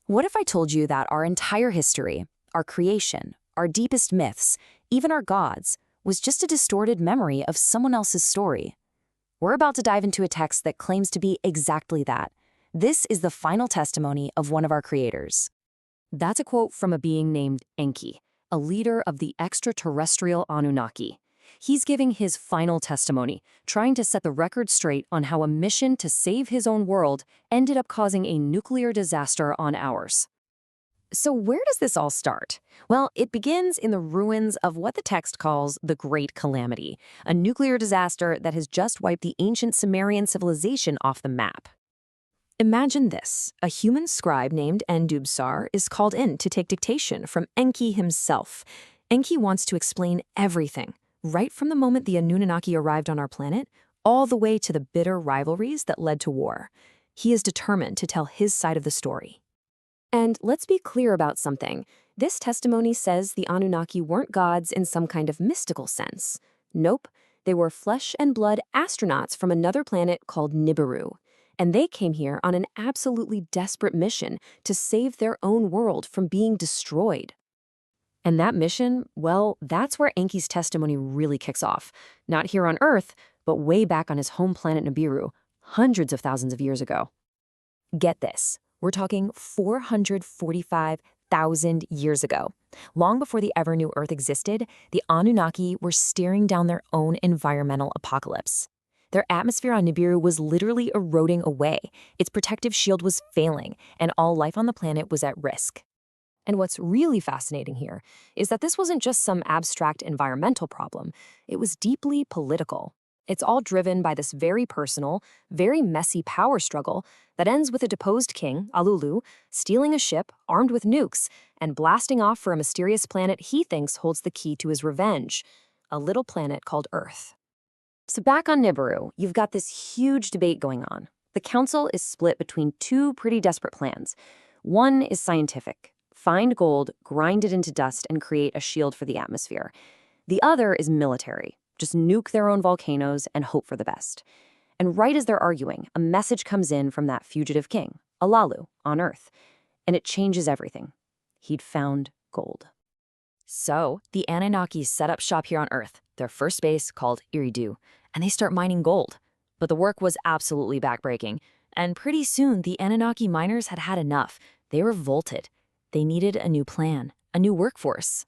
What if I told you that our entire history, our creation, our deepest myths, even our gods, was just a distorted memory of someone else's story? We're about to dive into a text that claims to be exactly that. This is the final testimony of one of our creators. That's a quote from a being named Enki, a leader of the extraterrestrial Anunnaki. He's giving his final testimony, trying to set the record straight on how a mission to save his own world ended up causing a nuclear disaster on ours. So where does this all start? Well, it begins in the ruins of what the text calls the Great Calamity, a nuclear disaster that has just wiped the ancient Sumerian civilization off the map. Imagine this. A human scribe named Endubsar is called in to take dictation from Enki himself. Enki wants to explain everything, right from the moment the Anunnaki arrived on our planet, all the way to the bitter rivalries that led to war. He is determined to tell his side of the story. And let's be clear about something. This testimony says the Anunnaki weren't gods in some kind of mystical sense. Nope, they were flesh and blood astronauts from another planet called Nibiru. And they came here on an absolutely desperate mission to save their own world from being destroyed. And that mission, well, that's where Enki's testimony really kicks off. Not here on Earth, but way back on his home planet Nibiru, hundreds of thousands of years ago. Get this, we're talking 445,000 years ago. Long before the ever-new Earth existed, the Anunnaki were staring down their own environmental apocalypse. Their atmosphere on Nibiru was literally eroding away. Its protective shield was failing, and all life on the planet was at risk. And what's really fascinating here is that this wasn't just some abstract environmental problem. It was deeply political. It's all driven by this very personal, very messy power struggle that ends with a deposed king, Alulu, stealing a ship armed with nukes and blasting off for a mysterious planet he thinks holds the key to his revenge, a little planet called Earth. So back on Nibiru, you've got this huge debate going on. The council is split between two pretty desperate plans. One is scientific. Find gold, grind it into dust, and create a shield for the atmosphere. The other is military. Just nuke their own volcanoes and hope for the best. And right as they're arguing, a message comes in from that fugitive king, Alalu, on Earth. And it changes everything. He'd found gold. So the Anunnaki set up shop here on Earth, their first base called Eridu, and they start mining gold. But the work was absolutely backbreaking. And pretty soon, the Anunnaki miners had had enough. They revolted. They needed a new plan, a new workforce.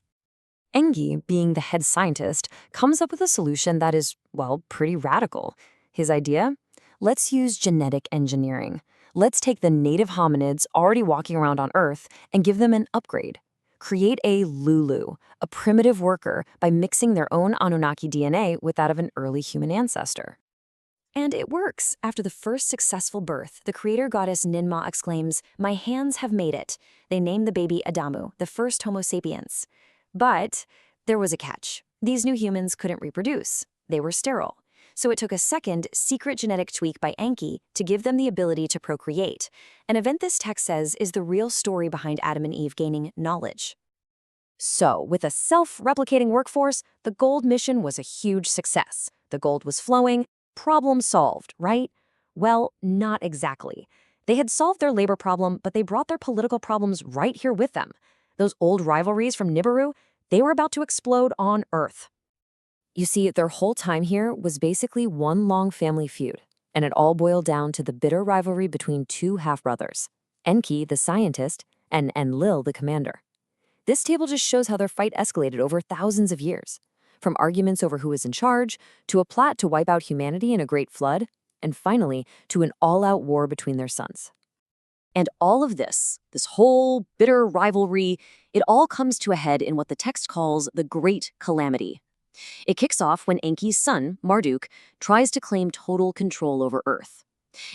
Enki, being the head scientist, comes up with a solution that is, well, pretty radical. His idea? Let's use genetic engineering. Let's take the native hominids already walking around on Earth and give them an upgrade. Create a Lulu, a primitive worker, by mixing their own Anunnaki DNA with that of an early human ancestor. And it works. After the first successful birth, the creator goddess Ninmah exclaims, "My hands have made it." They name the baby Adamu, the first Homo sapiens. But there was a catch. These new humans couldn't reproduce. They were sterile. So it took a second, secret genetic tweak by Enki to give them the ability to procreate, an event this text says is the real story behind Adam and Eve gaining knowledge. So, with a self-replicating workforce, the gold mission was a huge success. The gold was flowing. Problem solved, right? Well, not exactly. They had solved their labor problem, but they brought their political problems right here with them. Those old rivalries from Nibiru, they were about to explode on Earth. You see, their whole time here was basically one long family feud, and it all boiled down to the bitter rivalry between two half-brothers, Enki, the scientist, and Enlil, the commander. This table just shows how their fight escalated over thousands of years. From arguments over who was in charge, to a plot to wipe out humanity in a great flood, and finally, to an all-out war between their sons. And all of this whole bitter rivalry, it all comes to a head in what the text calls the Great Calamity. It kicks off when Enki's son, Marduk, tries to claim total control over Earth.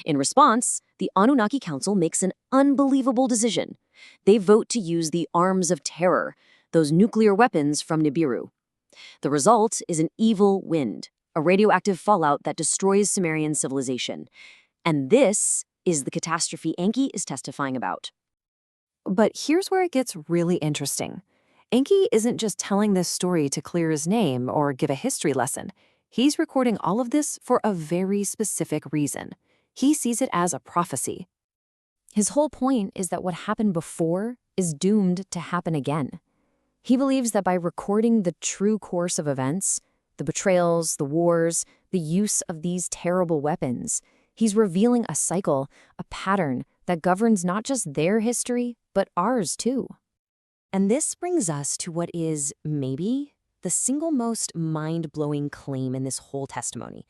In response, the Anunnaki Council makes an unbelievable decision. They vote to use the Arms of Terror, those nuclear weapons from Nibiru. The result is an evil wind, a radioactive fallout that destroys Sumerian civilization. And this is the catastrophe Enki is testifying about. But here's where it gets really interesting. Enki isn't just telling this story to clear his name or give a history lesson. He's recording all of this for a very specific reason. He sees it as a prophecy. His whole point is that what happened before is doomed to happen again. He believes that by recording the true course of events, the betrayals, the wars, the use of these terrible weapons, he's revealing a cycle, a pattern that governs not just their history, but ours too. And this brings us to what is, maybe, the single most mind-blowing claim in this whole testimony,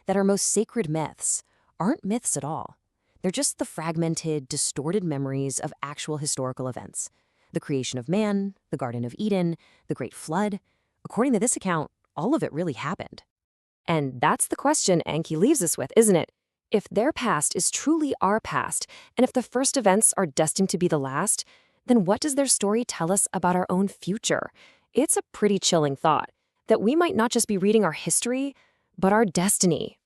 that our most sacred myths aren't myths at all. They're just the fragmented, distorted memories of actual historical events. The creation of man, the Garden of Eden, the Great Flood. According to this account, all of it really happened. And that's the question Enki leaves us with, isn't it? If their past is truly our past, and if the first events are destined to be the last, then what does their story tell us about our own future? It's a pretty chilling thought, that we might not just be reading our history, but our destiny,